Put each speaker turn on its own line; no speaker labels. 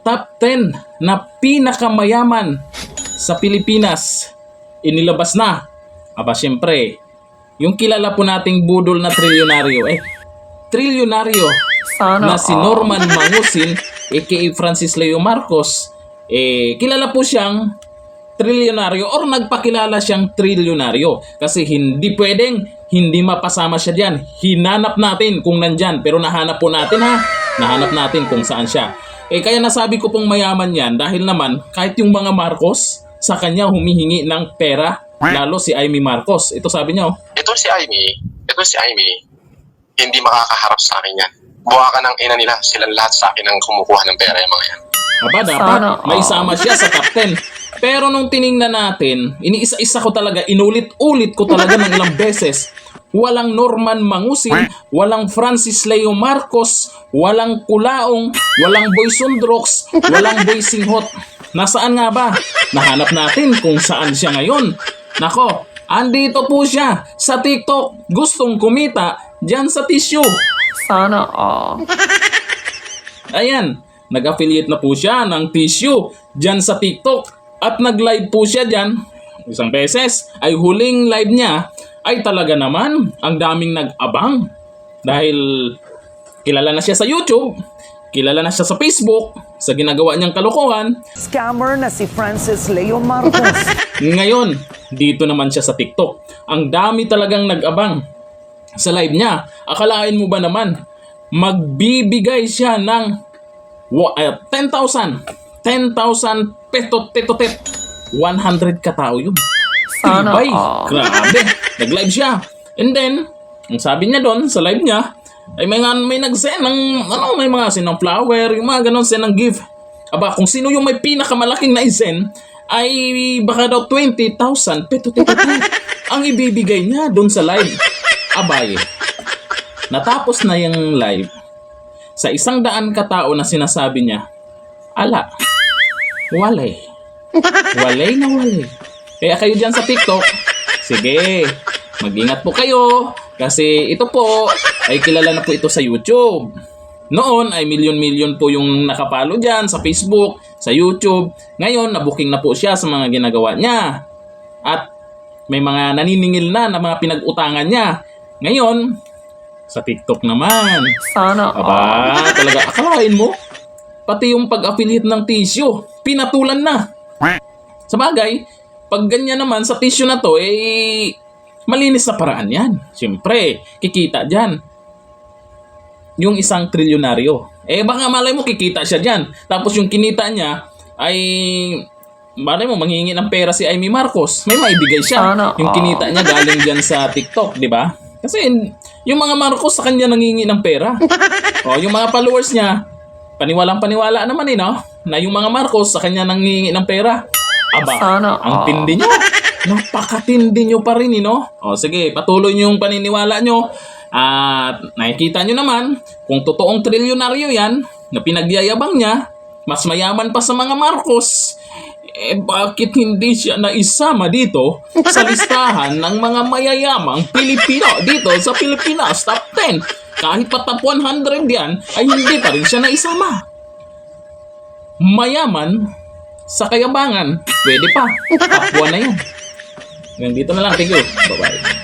top 10 na pinakamayaman sa Pilipinas. Inilabas na. Aba, syempre, yung kilala po nating budol na trilyonaryo. Trilyonaryo na si Norman Mangusin, aka Francis Leo Marcos, kilala po siyang trilyonaryo or nagpakilala siyang trilyonaryo. Kasi hindi pwedeng hindi mapasama siya dyan. Hinanap natin kung nandyan, pero nahanap po natin ha. Nahanap natin kung saan siya. Kaya nasabi ko pong mayaman yan dahil naman kahit yung mga Marcos sa kanya humihingi ng pera. Lalo si Amy Marcos. Ito sabi niya
Ito si Amy, hindi makakaharap sa akin yan. Buha ka ng ina nila, silang lahat sa akin ang kumukuha ng pera yung mga yan.
Aba, dapat may isama siya sa top 10. Pero nung tiningnan natin, iniisa-isa ko talaga, inulit-ulit ko talaga ng ilang beses. Walang Norman Mangusin, walang Francis Leo Marcos, walang Kulaong, walang Boy Sundrox, walang Boy Singhot. Nasaan nga ba? Nahanap natin kung saan siya ngayon. Nako, andito po siya sa TikTok. Gustong kumita dyan sa tissue.
Sana all.
Ayan, nag-affiliate na po siya ng tissue dyan sa TikTok. At nag-live po siya dyan isang beses. Ay huling live niya ay talaga naman ang daming nag-abang. Dahil kilala na siya sa YouTube, kilala na siya sa Facebook, sa ginagawa niyang kalokohan.
Scammer na si Francis Leo Marcos.
Ngayon, dito naman siya sa TikTok. Ang dami talagang nag-abang sa live niya. Akalain mo ba naman, magbibigay siya ng 10,000 petotet. 100 katao yun.
Sana
Tibay.
all.
Grabe. Nag-live siya. And then, ang sabi niya doon sa live niya, ay may nag-send ng, may mga send ng flower, yung mga ganon, send ng gift. Aba, kung sino yung may pinakamalaking na-send, ay baka daw 20,000 petotet ang ibibigay niya doon sa live. Abay, natapos na yung live, sa 100 katao na sinasabi niya, ala, walay. Walay na walay. Kaya kayo dyan sa TikTok, sige, mag-ingat po kayo. Kasi ito po, ay kilala na po ito sa YouTube. Noon ay milyon-milyon po yung nakapalo dyan sa Facebook, sa YouTube. Ngayon, nabuking na po siya sa mga ginagawa niya. At may mga naniningil na mga pinag-utangan niya. Ngayon, sa TikTok naman.
Sana
Aba, talaga, akalain mo? Pati yung pag-affiliate ng tissue, pinatulan na. Sa bagay, pag ganyan naman sa tissue na to, malinis na paraan yan. Siyempre, kikita dyan. Yung isang trilyonaryo. Baka malay mo kikita siya dyan. Tapos yung kinita niya ay, malay mo, manghingi ng pera si Amy Marcos. May maibigay siya.
Sana
Yung kinita niya galing dyan sa TikTok, di ba? Kasi yung mga Marcos sa kanya nangingi ng pera. Yung mga followers niya, paniwalang-paniwala naman no? Na yung mga Marcos sa kanya nangingi ng pera. Aba,
Sana
ang tindi nyo. Napakatindi nyo pa rin, no? Sige, patuloy nyo yung paniniwala nyo. At nakikita nyo naman, kung totoong trilyonaryo yan, na pinagyayabang niya, mas mayaman pa sa mga Marcos, bakit hindi siya naisama dito sa listahan ng mga mayayamang Pilipino dito sa Pilipinas Top 10? Kahit pa top 100 yan, ay hindi pa rin siya naisama. Mayaman sa kayabangan, pwede pa. Top 1 na yan. Hanggang dito na lang. Thank you. Bye-bye.